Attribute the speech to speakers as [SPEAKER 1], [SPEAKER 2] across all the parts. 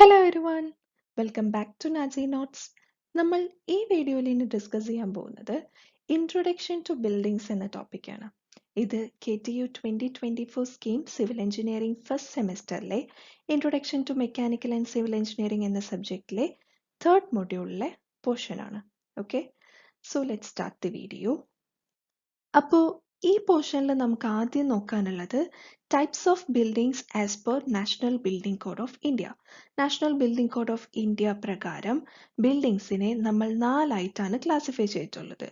[SPEAKER 1] Hello everyone, welcome back to Naji notes. നമ്മൾ ഈ വീഡിയോയിൽ ഇന്ന് ഡിസ്കസ് ചെയ്യാൻ പോകുന്നത് ഇൻട്രൊഡക്ഷൻ ടു ബിൽഡിങ്സ് എന്ന ടോപ്പിക്കാണ്. ഇത് KTU 2024 scheme civil engineering first സെമിസ്റ്ററിലെ introduction to mechanical and civil engineering എന്ന സബ്ജക്റ്റിലെ തേർഡ് മൊഡ്യൂളിലെ പോർഷനാണ്. Okay, so let start the video. അപ്പോൾ ഈ പോർഷനിൽ നമുക്ക് ആദ്യം നോക്കാനുള്ളത് types of buildings as per national building code of India. National building code of India പ്രകാരം ബിൽഡിങ്സിനെ നമ്മൾ 4 ആയിട്ടാണ് ക്ലാസിഫൈ ചെയ്തിട്ടുള്ളത്.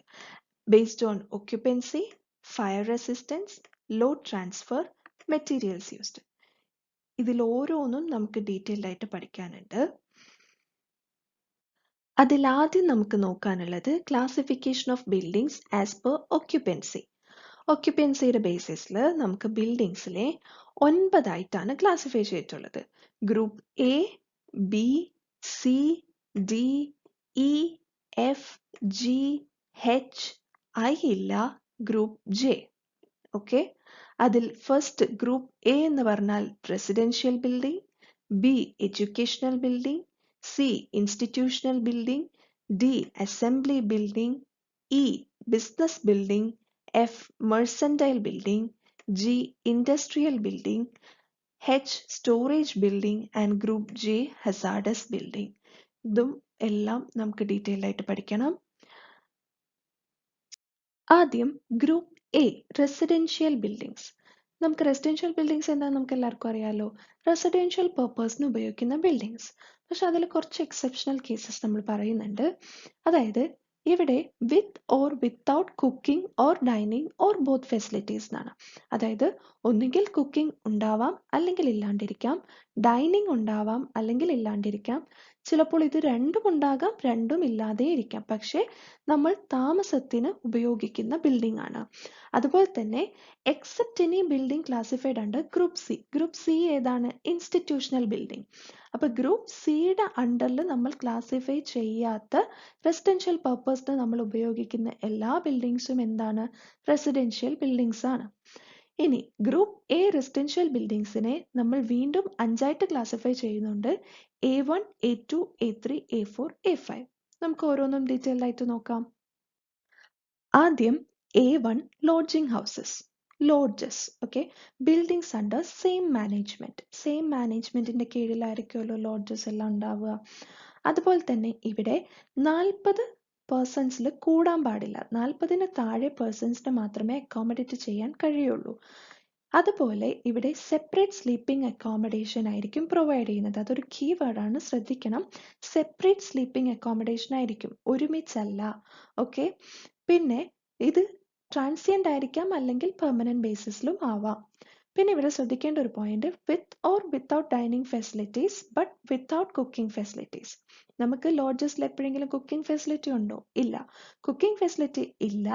[SPEAKER 1] Based on occupancy, fire resistance, load transfer, materials used. ഇതിൽ ഓരോന്നും നമുക്ക് ഡീറ്റെയിൽഡ് ആയിട്ട് പഠിക്കാനുണ്ട്. അതിലാദ്യം നമുക്ക് നോക്കാനുള്ളത് classification of buildings as per occupancy. ഒക്യുപ്പൻസിയുടെ ബേസിസിൽ നമുക്ക് ബിൽഡിങ്സിനെ 9 ആയിട്ടാണ് ക്ലാസിഫൈ ചെയ്തിട്ടുള്ളത്. Group A, B, C, D, E, F, G, H, I ഇല്ല, ഗ്രൂപ്പ് ജെ. ഓക്കെ, അതിൽ ഫസ്റ്റ് ഗ്രൂപ്പ് എ എന്ന് പറഞ്ഞാൽ residential building, B educational building, C institutional building, D assembly building, E business building, F mercantile building, G industrial building, H storage building and group J hazardous building. ഇതും എല്ലാം നമുക്ക് detailed ആയിട്ട് പഠിക്കണം. ആദ്യം group A residential buildings. നമുക്ക് residential buildings എന്താണെന്ന് നമുക്ക് എല്ലാവർക്കും അറിയാലോ, റെസിഡൻഷ്യൽ പർപ്പസിന് ഉപയോഗിക്കുന്ന ബിൽഡിങ്സ്. പക്ഷെ അതിൽ കുറച്ച് എക്സെപ്ഷണൽ കേസസ് നമ്മൾ പറയുന്നുണ്ട്. അതായത് ഇവിടെ വിത്ത് or without cooking or dining or both facilities എന്നാണ്. അതായത് ഒന്നുകിൽ കുക്കിംഗ് ഉണ്ടാവാം അല്ലെങ്കിൽ ഇല്ലാണ്ടിരിക്കാം, ഡൈനിങ് ഉണ്ടാവാം അല്ലെങ്കിൽ ഇല്ലാണ്ടിരിക്കാം, ചിലപ്പോൾ ഇത് രണ്ടും ഉണ്ടാകാം രണ്ടും ഇല്ലാതെ ഇരിക്കാം. പക്ഷേ നമ്മൾ താമസത്തിന് ഉപയോഗിക്കുന്ന ബിൽഡിംഗ് ആണ്. അതുപോലെ തന്നെ except any building classified under group C. Group C ഏതാണ്? Institutional building. അപ്പൊ ഗ്രൂപ്പ് സിയുടെ അണ്ടറിൽ നമ്മൾ ക്ലാസിഫൈ ചെയ്യാത്ത റെസിഡൻഷ്യൽ പർപ്പസിന് നമ്മൾ ഉപയോഗിക്കുന്ന എല്ലാ ബിൽഡിങ്സും എന്താണ്? റെസിഡൻഷ്യൽ ബിൽഡിങ്സ് ആണ്. ഇനി ഗ്രൂപ്പ് എ റെസിഡൻഷ്യൽ ബിൽഡിങ്സിനെ നമ്മൾ വീണ്ടും 5 ആയിട്ട് ക്ലാസിഫൈ ചെയ്യുന്നുണ്ട്. A1, A2, A3, A4, A5. നമുക്ക് ഓരോന്നും ഡീറ്റെയിൽഡ് ആയിട്ട് നോക്കാം. ആദ്യം A1 lodging houses, lodges. Okay, buildings under same management. Same മാനേജ്മെന്റിന്റെ കീഴിലായിരിക്കുമല്ലോ ലോഡ്ജസ് എല്ലാം ഉണ്ടാവുക. അതുപോലെ തന്നെ ഇവിടെ 40 പേഴ്സൺസിൽ കൂടാൻ പാടില്ല. 40ന് താഴെ പേഴ്സൺസിന് മാത്രമേ അക്കോമഡേറ്റ് ചെയ്യാൻ കഴിയുള്ളൂ. അതുപോലെ ഇവിടെ സെപ്പറേറ്റ് സ്ലീപ്പിംഗ് അക്കോമഡേഷൻ ആയിരിക്കും പ്രൊവൈഡ് ചെയ്യുന്നത്. അതൊരു കീവേഡാണ്, ശ്രദ്ധിക്കണം. സെപ്പറേറ്റ് സ്ലീപ്പിംഗ് അക്കോമഡേഷൻ ആയിരിക്കും, ഒരുമിച്ചല്ല. ഓക്കെ, പിന്നെ ഇത് ട്രാൻസിയന്റ് ആയിരിക്കാം അല്ലെങ്കിൽ പെർമനന്റ് ബേസിസിലും ആവാം. പിന്നെ ഇവിടെ ശ്രദ്ധിക്കേണ്ട ഒരു point, with or without dining facilities but without cooking facilities. നമുക്ക് ലോഡ്ജസിൽ എപ്പോഴെങ്കിലും കുക്കിംഗ് ഫെസിലിറ്റി ഉണ്ടോ? ഇല്ല. കുക്കിംഗ് ഫെസിലിറ്റി ഇല്ല,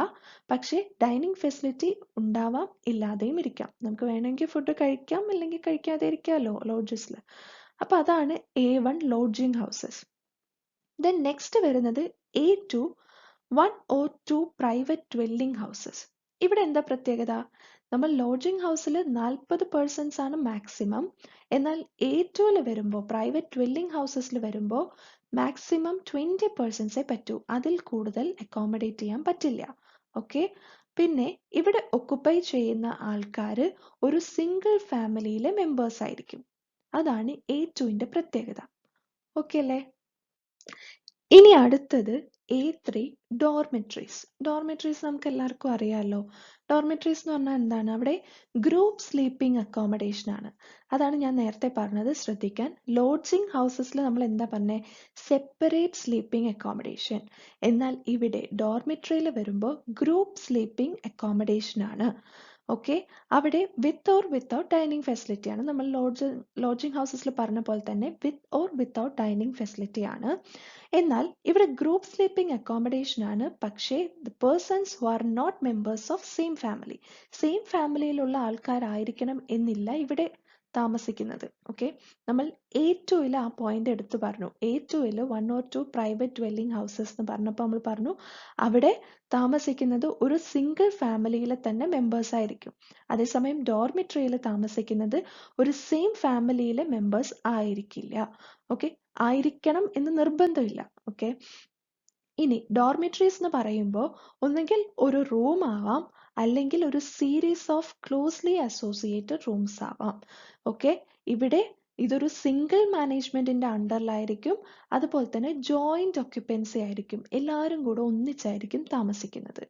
[SPEAKER 1] പക്ഷേ ഡൈനിങ് ഫെസിലിറ്റി ഉണ്ടാവാം, ഇല്ലാതെയും ഇരിക്കാം. നമുക്ക് വേണമെങ്കിൽ ഫുഡ് കഴിക്കാം അല്ലെങ്കിൽ കഴിക്കാതെ ഇരിക്കാമല്ലോ ലോഡ്ജസിൽ. അപ്പൊ അതാണ് A1 lodging houses. Then next വരുന്നത് A2 1 or 2 private dwelling houses. ഇവിടെ എന്താ പ്രത്യേകത? നമ്മൾ ലോഡ്ജിംഗ് ഹൗസിൽ 40 പേഴ്സൺസ് ആണ് മാക്സിമം. എന്നാൽ A2ൽ വരുമ്പോൾ, പ്രൈവറ്റ് ഡ്വെല്ലിംഗ് ഹൗസസിൽ വരുമ്പോൾ മാക്സിമം 20 പേഴ്സൺസേ പറ്റൂ. അതിൽ കൂടുതൽ അക്കോമഡേറ്റ് ചെയ്യാൻ പറ്റില്ല. ഓക്കെ, പിന്നെ ഇവിടെ ഒക്കുപ്പൈ ചെയ്യുന്ന ആൾക്കാർ ഒരു സിംഗിൾ ഫാമിലിയിലെ മെമ്പേഴ്സ് ആയിരിക്കും. അതാണ് A2ന്റെ പ്രത്യേകത. ഓക്കെ അല്ലേ? ഇനി അടുത്തത് A3 ഡോർമെട്രീസ്. ഡോർമെട്രീസ് നമുക്ക് എല്ലാവർക്കും അറിയാമല്ലോ. ഡോർമെട്രീസ് എന്ന് പറഞ്ഞാൽ എന്താണ്? അവിടെ ഗ്രൂപ്പ് സ്ലീപ്പിംഗ് അക്കോമഡേഷൻ ആണ്. അതാണ് ഞാൻ നേരത്തെ പറഞ്ഞത്, ശ്രദ്ധിക്കാൻ. ലോഡ്ജിംഗ് ഹൗസസിൽ നമ്മൾ എന്താ പറഞ്ഞേ? Separate sleeping accommodation. എന്നാൽ ഇവിടെ ഡോർമെട്രിയിൽ വരുമ്പോൾ ഗ്രൂപ്പ് സ്ലീപ്പിംഗ് അക്കോമഡേഷൻ ആണ്. ഓക്കെ, അവിടെ with or without dining facility ആണ്. നമ്മൾ ലോഡ്ജിംഗ് ഹൗസസിൽ പറഞ്ഞ പോലെ തന്നെ with or without dining facility ആണ്. എന്നാൽ ഇവിടെ ഗ്രൂപ്പ് സ്ലീപ്പിംഗ് അക്കോമഡേഷൻ ആണ്. പക്ഷേ the persons who are not members of same family. Same ഫാമിലിയിലുള്ള ആൾക്കാരായിരിക്കണം എന്നില്ല ഇവിടെ താമസിക്കുന്നത്. ഓക്കെ, നമ്മൾ A2 ആ പോയിന്റ് എടുത്തു പറഞ്ഞു. A2 1 or 2 private dwelling houses എന്ന് പറഞ്ഞപ്പോൾ നമ്മൾ പറഞ്ഞു അവിടെ താമസിക്കുന്നത് ഒരു സിംഗിൾ ഫാമിലിയിലെ തന്നെ മെമ്പേഴ്സ് ആയിരിക്കും. അതേസമയം ഡോർമിറ്ററിയിൽ താമസിക്കുന്നത് ഒരു സെയിം ഫാമിലിയിലെ മെമ്പേഴ്സ് ആയിരിക്കില്ല. ഓക്കെ, ആയിരിക്കണം എന്ന് നിർബന്ധമില്ല. ഓക്കെ, ഇനി ഡോർമിറ്ററീസ് എന്ന് പറയുമ്പോൾ ഒന്നുകിൽ ഒരു റൂം ആവാം, അല്ലെങ്കിൽ ഒരു series of closely associated rooms ആവാം. ഓക്കെ, ഇവിടെ ഇതൊരു സിംഗിൾ മാനേജ്മെന്റിന്റെ അണ്ടറിലായിരിക്കും. അതുപോലെ തന്നെ ജോയിന്റ് ഒക്യുപ്പൻസി ആയിരിക്കും, എല്ലാവരും കൂടെ ഒന്നിച്ചായിരിക്കും താമസിക്കുന്നത്.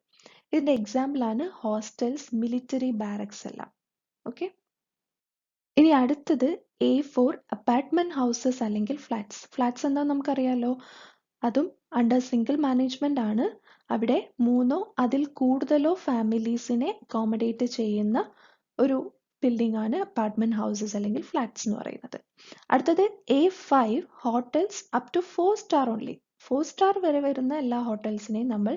[SPEAKER 1] ഇതിന്റെ എക്സാമ്പിൾ ആണ് ഹോസ്റ്റൽസ്, മിലിറ്ററി ബാരക്സ് എല്ലാം. ഓക്കെ, ഇനി അടുത്തത് A4 അപ്പാർട്ട്മെന്റ് ഹൗസസ് അല്ലെങ്കിൽ ഫ്ലാറ്റ്സ്. ഫ്ലാറ്റ്സ് എന്താ നമുക്കറിയാലോ, അതും അണ്ടർ സിംഗിൾ മാനേജ്മെന്റ് ആണ്. അവിടെ 3 അതിൽ കൂടുതലോ ഫാമിലീസിനെ അക്കോമഡേറ്റ് ചെയ്യുന്ന ഒരു ബിൽഡിംഗ് ആണ് അപ്പാർട്ട്മെന്റ് ഹൗസസ് അല്ലെങ്കിൽ ഫ്ലാറ്റ്സ് എന്ന് പറയുന്നത്. അടുത്തത് A5 hotels up to 4 star only. 4 star വരെ വരുന്ന എല്ലാ ഹോട്ടൽസിനെയും നമ്മൾ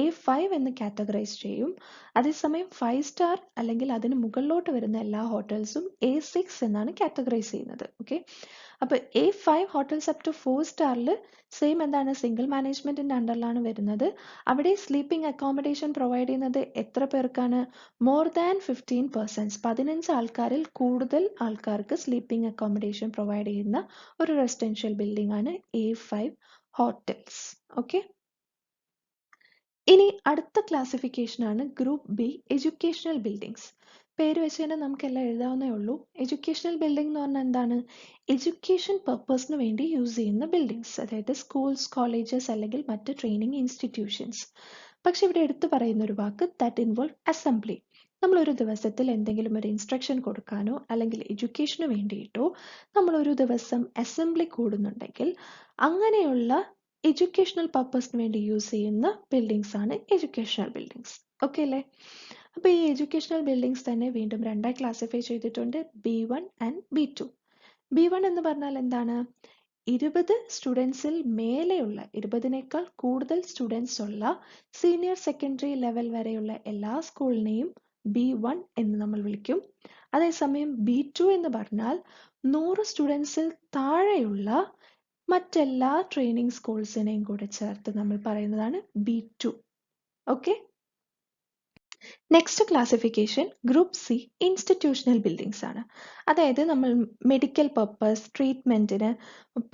[SPEAKER 1] A5 എന്ന് കാറ്റഗറൈസ് ചെയ്യും. അതേസമയം 5 സ്റ്റാർ അല്ലെങ്കിൽ അതിന് മുകളിലോട്ട് വരുന്ന എല്ലാ ഹോട്ടൽസും A6 എന്നാണ് കാറ്റഗറൈസ് ചെയ്യുന്നത്. ഓക്കെ, അപ്പോൾ A5 ഹോട്ടൽസ് അപ് ടു 4 സ്റ്റാറിൽ സെയിം എന്താണ്, സിംഗിൾ മാനേജ്മെന്റിന്റെ അണ്ടറിലാണ് വരുന്നത്. അവിടെ സ്ലീപ്പിംഗ് അക്കോമഡേഷൻ പ്രൊവൈഡ് ചെയ്യുന്നത് എത്ര പേർക്കാണ്? മോർ ദാൻ 15 പേഴ്സൺസ്, 15 ആൾക്കാരിൽ കൂടുതൽ ആൾക്കാർക്ക് സ്ലീപ്പിംഗ് അക്കോമഡേഷൻ പ്രൊവൈഡ് ചെയ്യുന്ന ഒരു റെസിഡൻഷ്യൽ ബിൽഡിംഗ് ആണ് A5 ഹോട്ടൽസ്. ഓക്കെ, ഇനി അടുത്ത ക്ലാസിഫിക്കേഷൻ ആണ് ഗ്രൂപ്പ് ബി, എഡ്യൂക്കേഷണൽ ബിൽഡിംഗ്സ്. പേര് വെച്ച് തന്നെ നമുക്കെല്ലാം എഴുതാവുന്നേ ഉള്ളൂ. എഡ്യൂക്കേഷണൽ ബിൽഡിംഗ് എന്ന് പറഞ്ഞാൽ എന്താണ്? എഡ്യൂക്കേഷൻ പർപ്പസിന് വേണ്ടി യൂസ് ചെയ്യുന്ന ബിൽഡിംഗ്സ്, അതായത് സ്കൂൾസ്, കോളേജസ് അല്ലെങ്കിൽ മറ്റ് ട്രെയിനിങ് ഇൻസ്റ്റിറ്റ്യൂഷൻസ്. പക്ഷെ ഇവിടെ എടുത്തു പറയുന്ന ഒരു വാക്ക് ദാറ്റ് ഇൻവോൾവ് അസംബ്ലി. നമ്മൾ ഒരു ദിവസത്തിൽ എന്തെങ്കിലും ഒരു ഇൻസ്ട്രക്ഷൻ കൊടുക്കാനോ അല്ലെങ്കിൽ എഡ്യൂക്കേഷന് വേണ്ടിയിട്ടോ നമ്മൾ ഒരു ദിവസം അസംബ്ലി കൂടുന്നുണ്ടെങ്കിൽ അങ്ങനെയുള്ള എഡ്യൂക്കേഷണൽ പർപ്പസിന് വേണ്ടി യൂസ് ചെയ്യുന്ന ബിൽഡിങ്സ് ആണ് എഡ്യൂക്കേഷണൽ ബിൽഡിങ്സ്. ഓക്കെ അല്ലേ? അപ്പോൾ ഈ എഡ്യൂക്കേഷണൽ ബിൽഡിങ്സ് തന്നെ വീണ്ടും രണ്ടായി ക്ലാസിഫൈ ചെയ്തിട്ടുണ്ട്, B1 ആൻഡ് B2. B1 എന്ന് പറഞ്ഞാൽ എന്താണ്? 20 സ്റ്റുഡൻസിൽ മേലെയുള്ള, 20നേക്കാൾ കൂടുതൽ സ്റ്റുഡൻസ് ഉള്ള സീനിയർ സെക്കൻഡറി ലെവൽ വരെയുള്ള എല്ലാ സ്കൂളിനെയും B1 എന്ന് നമ്മൾ വിളിക്കും. അതേസമയം B2 എന്ന് പറഞ്ഞാൽ 100 സ്റ്റുഡൻസിൽ താഴെയുള്ള മറ്റെല്ലാ ട്രെയിനിങ് സ്കൂൾസിനെയും കൂടെ ചേർത്ത് നമ്മൾ പറയുന്നതാണ് B2. Okay, next classification group C, institutional buildings ആണ്. അതായത് നമ്മൾ മെഡിക്കൽ പർപ്പസ്, ട്രീറ്റ്മെന്റിന്,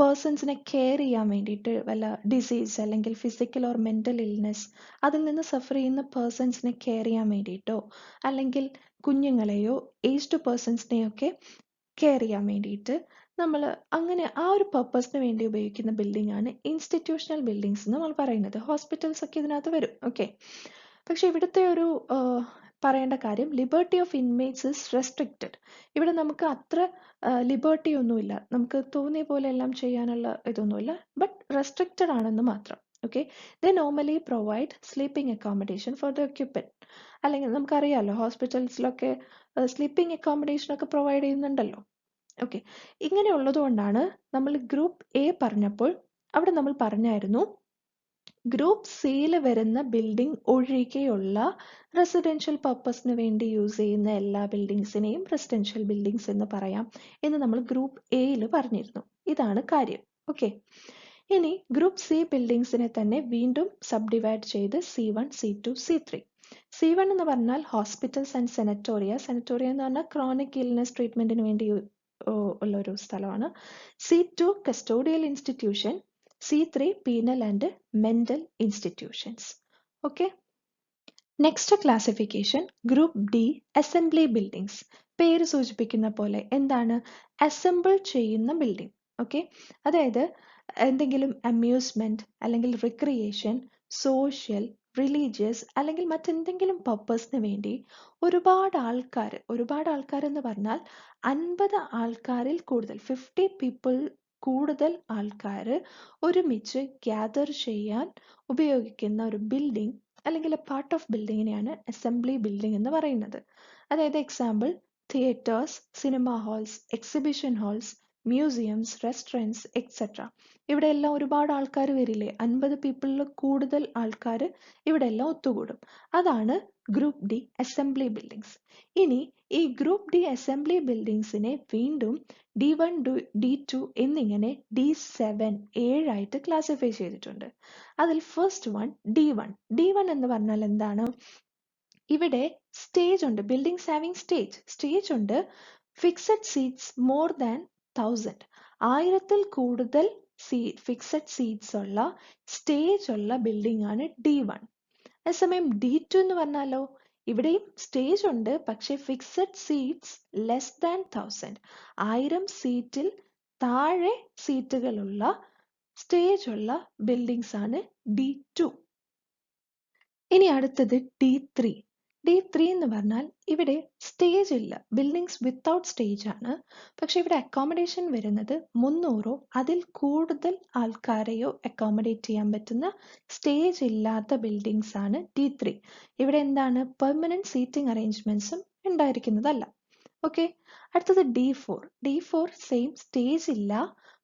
[SPEAKER 1] പേഴ്സൺസിനെ കെയർ ചെയ്യാൻ വേണ്ടിയിട്ട് വല്ല ഡിസീസ് അല്ലെങ്കിൽ ഫിസിക്കൽ ഓർ മെന്റൽ ഇൽനെസ് അതിൽ നിന്ന് സഫർ ചെയ്യുന്ന പേഴ്സൺസിനെ കെയർ ചെയ്യാൻ വേണ്ടിയിട്ടോ അല്ലെങ്കിൽ കുഞ്ഞുങ്ങളെയോ ഏജ്ഡ് പേഴ്സൺസിനെയോ ഒക്കെ കെയർ ചെയ്യാൻ വേണ്ടിയിട്ട് നമ്മൾ അങ്ങനെ ആ ഒരു പർപ്പസിന് വേണ്ടി ഉപയോഗിക്കുന്ന ബിൽഡിംഗ് ആണ് ഇൻസ്റ്റിറ്റ്യൂഷണൽ ബിൽഡിങ്സ് എന്ന് നമ്മൾ പറയുന്നത്. ഹോസ്പിറ്റൽസ് ഒക്കെ ഇതിനകത്ത് വരും. ഓക്കെ, പക്ഷെ ഇവിടുത്തെ ഒരു പറയേണ്ട കാര്യം, liberty of inmates is restricted. ഇവിടെ നമുക്ക് അത്ര ലിബർട്ടി ഒന്നുമില്ല, നമുക്ക് തോന്നിയ പോലെ എല്ലാം ചെയ്യാനുള്ള ഇതൊന്നുമില്ല, ബട്ട് റെസ്ട്രിക്റ്റഡ് ആണെന്ന് മാത്രം. Okay, they normally provide sleeping accommodation for the occupant. അല്ലെങ്കിൽ നമുക്കറിയാമല്ലോ ഹോസ്പിറ്റൽസിലൊക്കെ സ്ലീപ്പിംഗ് അക്കോമഡേഷൻ ഒക്കെ പ്രൊവൈഡ് ചെയ്യുന്നുണ്ടല്ലോ. ഓക്കെ, ഇങ്ങനെ ഉള്ളതുകൊണ്ടാണ് നമ്മൾ ഗ്രൂപ്പ് എ പറഞ്ഞപ്പോൾ അവിടെ നമ്മൾ പറഞ്ഞായിരുന്നു ഗ്രൂപ്പ് സിയിൽ വരുന്ന ബിൽഡിംഗ് ഒഴികെയുള്ള റെസിഡൻഷ്യൽ പർപ്പസിന് വേണ്ടി യൂസ് ചെയ്യുന്ന എല്ലാ ബിൽഡിങ്സിനെയും റെസിഡൻഷ്യൽ ബിൽഡിങ്സ് എന്ന് പറയാം എന്ന് നമ്മൾ ഗ്രൂപ്പ് എയിൽ പറഞ്ഞിരുന്നു. ഇതാണ് കാര്യം. ഓക്കെ, ഇനി ഗ്രൂപ്പ് സി ബിൽഡിങ്സിനെ തന്നെ വീണ്ടും സബ് ഡിവൈഡ് ചെയ്ത് C1, C2, C3. C1 എന്ന് പറഞ്ഞാൽ ഹോസ്പിറ്റൽസ് ആൻഡ് സെനറ്റോറിയ. സെനറ്റോറിയ എന്ന് പറഞ്ഞാൽ ക്രോണിക് ഇൽനെസ് ട്രീറ്റ്മെന്റിന് വേണ്ടി ഉള്ള ഒരു സ്ഥലമാണ്. C2 custodial institution, C3 penal and mental institutions. Okay. Next classification group D, assembly buildings. പേര് സൂചിപ്പിക്കുന്ന പോലെ എന്താണ്? അസംബിൾ ചെയ്യുന്ന ബിൽഡിംഗ്. ഓക്കെ, അതായത് എന്തെങ്കിലും അമ്യൂസ്മെന്റ് അല്ലെങ്കിൽ റിക്രിയേഷൻ, സോഷ്യൽ, റിലീജിയസ് അല്ലെങ്കിൽ മറ്റെന്തെങ്കിലും പർപ്പസിന് വേണ്ടി ഒരുപാട് ആൾക്കാർ എന്ന് പറഞ്ഞാൽ 50 ആൾക്കാരിൽ കൂടുതൽ, 50 പീപ്പിൾ കൂടുതൽ ആൾക്കാർ ഒരുമിച്ച് ഗ്യാദർ ചെയ്യാൻ ഉപയോഗിക്കുന്ന ഒരു ബിൽഡിംഗ് അല്ലെങ്കിൽ പാർട്ട് ഓഫ് ബിൽഡിങ്ങിനെയാണ് അസംബ്ലി ബിൽഡിംഗ് എന്ന് പറയുന്നത്. അതായത് example theatres, cinema halls, exhibition halls, museums, restaurants etcetera. ഇവിടെ എല്ലാം ഒരുപാട് ആൾക്കാർ വരില്ലേ, 50 പീപ്പിളിൽ കൂടുതൽ ആൾക്കാർ ഇവിടെ എല്ലാം ഒത്തുകൂടും. അതാണ് ഗ്രൂപ്പ് ഡി അസംബ്ലി ബിൽഡിങ്സ്. ഇനി ഈ ഗ്രൂപ്പ് ഡി അസംബ്ലി ബിൽഡിങ്സിനെ വീണ്ടും D1, D2 എന്നിങ്ങനെ D7 ഏഴായിട്ട് ക്ലാസിഫൈ ചെയ്തിട്ടുണ്ട്. അതിൽ ഫസ്റ്റ് വൺ D1. D1 എന്ന് പറഞ്ഞാൽ എന്താണ്? ഇവിടെ സ്റ്റേജ് ഉണ്ട്, ബിൽഡിങ്സ് ഹാവിംഗ് സ്റ്റേജ് ഉണ്ട്, ഫിക്സഡ് സീറ്റ്സ് മോർ ദാൻ 1000, 1000-ൽ കൂടുതൽ ഫിക്സഡ് സീറ്റ്സ് ഉള്ള സ്റ്റേജ് ഉള്ള ബിൽഡിംഗ് ആണ് D1. അതേസമയം D2 എന്ന് പറഞ്ഞാലോ, ഇവിടെയും സ്റ്റേജ് ഉണ്ട്, പക്ഷെ ഫിക്സഡ് സീറ്റ്സ് ലെസ് ദാൻ 1000, 1000 സീറ്റിൽ താഴെ സീറ്റുകളുള്ള സ്റ്റേജ് ഉള്ള ബിൽഡിങ്സ് ആണ് D2. ഇനി അടുത്തത് D3. D3 എന്ന് പറഞ്ഞാൽ ഇവിടെ സ്റ്റേജ് ഇല്ല, ബിൽഡിങ്സ് വിത്തൗട്ട് സ്റ്റേജ് ആണ്, പക്ഷെ ഇവിടെ അക്കോമഡേഷൻ വരുന്നത് 300-ഓ അതിൽ കൂടുതൽ ആൾക്കാരെയോ അക്കോമഡേറ്റ് ചെയ്യാൻ പറ്റുന്ന സ്റ്റേജ് ഇല്ലാത്ത ബിൽഡിങ്സ് ആണ് D3. ഇവിടെ എന്താണ്, പെർമനന്റ് സീറ്റിംഗ് അറേഞ്ച്മെന്റ്സും ഉണ്ടായിരിക്കുന്നതല്ല. ഓക്കെ. അടുത്തത് D4 സെയിം സ്റ്റേജ് ഇല്ല,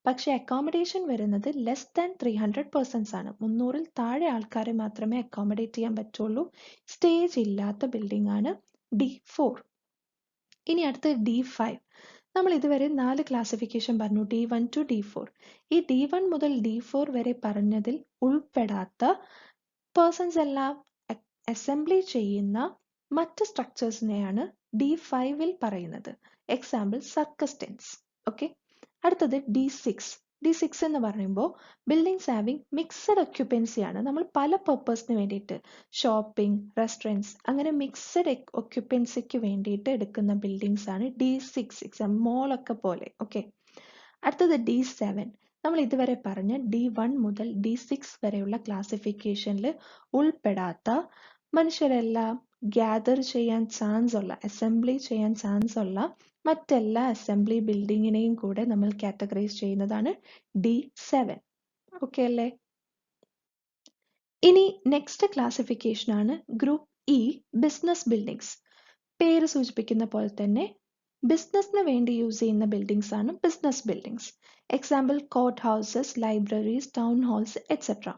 [SPEAKER 1] പക്ഷെ അക്കോമഡേഷൻ വരുന്നത് ലെസ് ദാൻ 300 പേഴ്സൺസ് ആണ്, 300-ൽ താഴെ ആൾക്കാരെ മാത്രമേ അക്കോമഡേറ്റ് ചെയ്യാൻ പറ്റുള്ളൂ, സ്റ്റേജ് ഇല്ലാത്ത ബിൽഡിംഗ് ആണ് D4. ഇനി അടുത്തത് D5. നമ്മൾ ഇതുവരെ 4 ക്ലാസിഫിക്കേഷൻ പറഞ്ഞു, D1 to D4. ഈ D1 മുതൽ D4 വരെ പറഞ്ഞതിൽ ഉൾപ്പെടാത്ത പേഴ്സൺസ് എല്ലാം അസംബ്ലി ചെയ്യുന്ന മറ്റ് സ്ട്രക്ചേഴ്സിനെയാണ് D5-ൽ പറയുന്നത്. Example circus tents. ഓക്കെ. അടുത്തത് D6 എന്ന് പറയുമ്പോൾ ബിൽഡിങ്സ് ഹാവിംഗ് മിക്സഡ് ഒക്യുപ്പൻസി ആണ്. നമ്മൾ പല പർപ്പസിന് വേണ്ടിയിട്ട്, ഷോപ്പിംഗ്, റെസ്റ്റോറൻറ്റ്സ്, അങ്ങനെ മിക്സഡ് ഒക്യുപ്പൻസിക്ക് വേണ്ടിയിട്ട് എടുക്കുന്ന ബിൽഡിങ്സ് ആണ് D6, മോളൊക്കെ പോലെ. ഓക്കെ. അടുത്തത് D7. നമ്മൾ ഇതുവരെ പറഞ്ഞ D1 മുതൽ D6 വരെയുള്ള ക്ലാസിഫിക്കേഷനിൽ ഉൾപ്പെടാത്ത, മനുഷ്യരെല്ലാം ഗ്യാദർ ചെയ്യാൻ ചാൻസ് ഉള്ള, അസംബ്ലി ചെയ്യാൻ ചാൻസ് ഉള്ള മറ്റെല്ലാ അസംബ്ലി ബിൽഡിങ്ങിനെയും കൂടെ നമ്മൾ കാറ്റഗറൈസ് ചെയ്യുന്നതാണ് D7. ഓക്കെ അല്ലേ? ഇനി നെക്സ്റ്റ് ക്ലാസിഫിക്കേഷൻ ആണ് ഗ്രൂപ്പ് ഇ, ബിസിനസ് ബിൽഡിങ്സ്. പേര് സൂചിപ്പിക്കുന്ന പോലെ തന്നെ ബിസിനസ്സിന് വേണ്ടി യൂസ് ചെയ്യുന്ന ബിൽഡിങ്സ് ആണ് business buildings. Example court houses, libraries, town halls etcetera.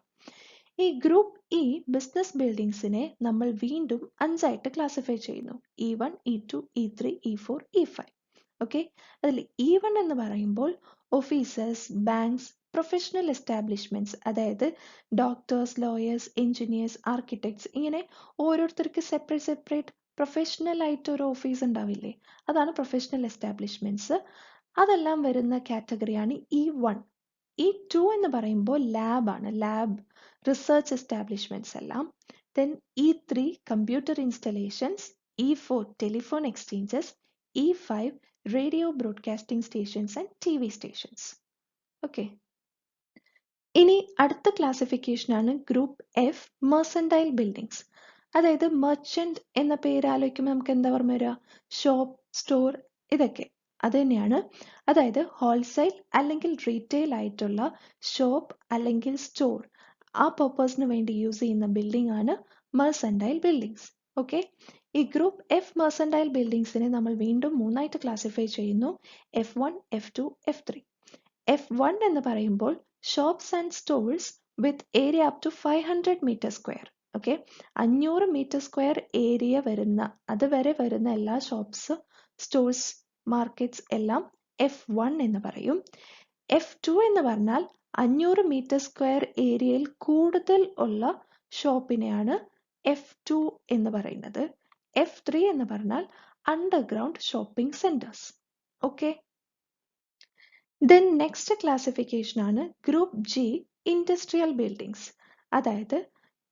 [SPEAKER 1] ഈ ഗ്രൂപ്പ് ഇ ബിസിനസ് ബിൽഡിങ്സിനെ നമ്മൾ വീണ്ടും 5ആയിട്ട് ക്ലാസിഫൈ ചെയ്യുന്നു, E1, E2, E3, E4, E5. Okay. അതിൽ E1 എന്ന് പറയുമ്പോൾ ഓഫീസേഴ്സ്, ബാങ്ക്സ്, പ്രൊഫഷണൽ എസ്റ്റാബ്ലിഷ്മെന്റ്സ്, അതായത് ഡോക്ടേഴ്സ്, ലോയേഴ്സ്, എഞ്ചിനീയേഴ്സ്, ആർക്കിടെക്ട്സ്, ഇങ്ങനെ ഓരോരുത്തർക്ക് സെപ്പറേറ്റ് പ്രൊഫഷണൽ ആയിട്ട് ഒരു ഓഫീസ് ഉണ്ടാവില്ലേ, അതാണ് പ്രൊഫഷണൽ എസ്റ്റാബ്ലിഷ്മെന്റ്സ്. അതെല്ലാം വരുന്ന കാറ്റഗറിയാണ് E1. E2 എന്ന് പറയുമ്പോൾ ലാബാണ്, ലാബ്, റിസർച്ച് എസ്റ്റാബ്ലിഷ്മെന്റ്സ് എല്ലാം. Then E3 computer installations, E4 telephone exchanges, E5 radio broadcasting stations and TV stations. Okay. ഇനി അടുത്ത ക്ലാസിഫിക്കേഷൻ ആണ് ഗ്രൂപ്പ് എഫ്, മെർസൻഡൈൽ ബിൽഡിങ്സ്. അതായത് മെർച്ചന്റ് എന്ന പേര് ആലോചിക്കുമ്പോൾ നമുക്ക് എന്താ ഓർമ്മ വരിക? ഷോപ്പ്, സ്റ്റോർ, ഇതൊക്കെ അത് തന്നെയാണ്. അതായത് ഹോൾസെയിൽ അല്ലെങ്കിൽ റീറ്റെയിൽ ആയിട്ടുള്ള ഷോപ്പ് അല്ലെങ്കിൽ സ്റ്റോർ, ആ പർപ്പസിന് വേണ്ടി യൂസ് ചെയ്യുന്ന ബിൽഡിംഗ് ആണ് മെർസൻഡൈൽ ബിൽഡിങ്സ്. ഓക്കെ. ഈ ഗ്രൂപ്പ് എഫ് മെർസൻഡൈൽ ബിൽഡിങ്സിനെ നമ്മൾ വീണ്ടും 3ആയിട്ട് ക്ലാസിഫൈ ചെയ്യുന്നു, F1, F2, F3. F1 എന്ന് പറയുമ്പോൾ shops and stores with area up to 500 meter square. Okay. 500 meter square area വരുന്ന, അതുവരെ വരുന്ന എല്ലാ ഷോപ്സ്, സ്റ്റോഴ്സ്, മാർക്കറ്റ്സ് എല്ലാം F1 എന്ന് പറയും. F2 എന്ന് പറഞ്ഞാൽ 500 മീറ്റർ സ്ക്വയർ ഏരിയയിൽ കൂടുതൽ ഉള്ള ഷോപ്പിനെയാണ് F2 എന്ന് പറയുന്നത്. F3 എന്ന് പറഞ്ഞാൽ underground shopping centres. Okay. Then next classification ആണ് ഗ്രൂപ്പ് ജി, ഇൻഡസ്ട്രിയൽ ബിൽഡിങ്സ്. അതായത്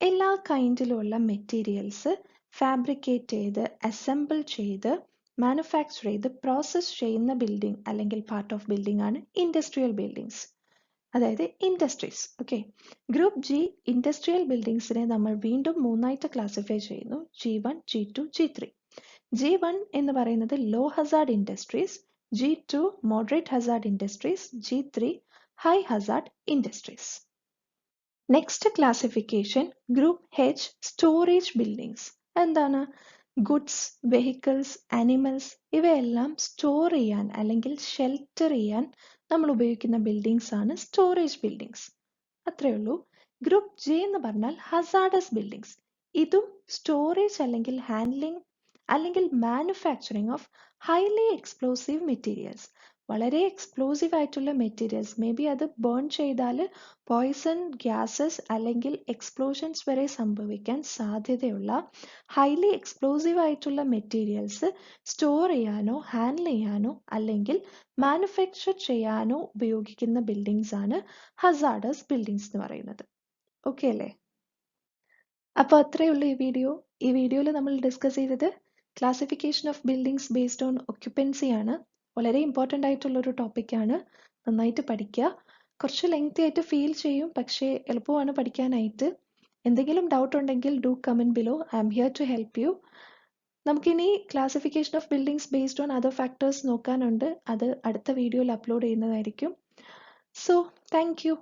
[SPEAKER 1] എല്ലാ കൈൻഡിലുള്ള മെറ്റീരിയൽസ് ഫാബ്രിക്കേറ്റ് ചെയ്ത്, അസംബിൾ ചെയ്ത്, മാനുഫാക്ചർ ചെയ്ത്, പ്രോസസ് ചെയ്യുന്ന ബിൽഡിംഗ് അല്ലെങ്കിൽ പാർട്ട് ഓഫ് ബിൽഡിംഗ് ആണ് ഇൻഡസ്ട്രിയൽ ബിൽഡിങ്സ്, അതായത് industries. Okay. Group G industrial ബിൽഡിങ്സിനെ നമ്മൾ വീണ്ടും 3ആയിട്ട് ക്ലാസിഫൈ ചെയ്യുന്നു, G1, G2, G3. G1 എന്ന് പറയുന്നത് low hazard industries, G2 moderate hazard industries, G3 high hazard industries. Next classification group H, storage buildings. എന്താണ്? Goods, vehicles, animals ഇവയെല്ലാം store ചെയ്യാൻ അല്ലെങ്കിൽ ഷെൽട്ടർ ചെയ്യാൻ നമ്മൾ ഉപയോഗിക്കുന്ന ബിൽഡിങ്സ് ആണ് സ്റ്റോറേജ് ബിൽഡിങ്സ്. അത്രയേ ഉള്ളൂ. ഗ്രൂപ്പ് ജെ എന്ന് പറഞ്ഞാൽ ഹസാർഡസ് ബിൽഡിങ്സ്. ഇതും സ്റ്റോറേജ് അല്ലെങ്കിൽ ഹാൻഡ്ലിംഗ് അല്ലെങ്കിൽ manufacturing of highly explosive materials. വളരെ എക്സ്പ്ലോസീവ് ആയിട്ടുള്ള മെറ്റീരിയൽസ്, മേ ബി അത് ബേൺ ചെയ്താൽ പോയ്സൺ ഗ്യാസസ് അല്ലെങ്കിൽ എക്സ്പ്ലോഷൻസ് വരെ സംഭവിക്കാൻ സാധ്യതയുള്ള ഹൈലി എക്സ്പ്ലോസീവ് ആയിട്ടുള്ള മെറ്റീരിയൽസ് സ്റ്റോർ ചെയ്യാനോ ഹാൻഡിൽ ചെയ്യാനോ അല്ലെങ്കിൽ മാനുഫാക്ചർ ചെയ്യാനോ ഉപയോഗിക്കുന്ന ബിൽഡിങ്സ് ആണ് ഹസാർഡസ് ബിൽഡിങ്സ് എന്ന് പറയുന്നത്. ഓക്കെ അല്ലേ? അപ്പോൾ അത്രയേ ഉള്ളൂ ഈ വീഡിയോയിൽ നമ്മൾ ഡിസ്കസ് ചെയ്തത് classification of buildings based on occupancy ആണ്. വളരെ ഇമ്പോർട്ടൻ്റ് ആയിട്ടുള്ളൊരു ടോപ്പിക്കാണ്. നന്നായിട്ട് പഠിക്കുക. കുറച്ച് ലെങ്തി ആയിട്ട് ഫീൽ ചെയ്യും, പക്ഷേ എളുപ്പമാണ് പഠിക്കാനായിട്ട്. എന്തെങ്കിലും ഡൗട്ട് ഉണ്ടെങ്കിൽ do comment below. I'm here to help you. നമുക്കിനി classification of buildings based on other factors നോക്കാനുണ്ട്. അത് അടുത്ത വീഡിയോയിൽ അപ്ലോഡ് ചെയ്യുന്നതായിരിക്കും. So thank U.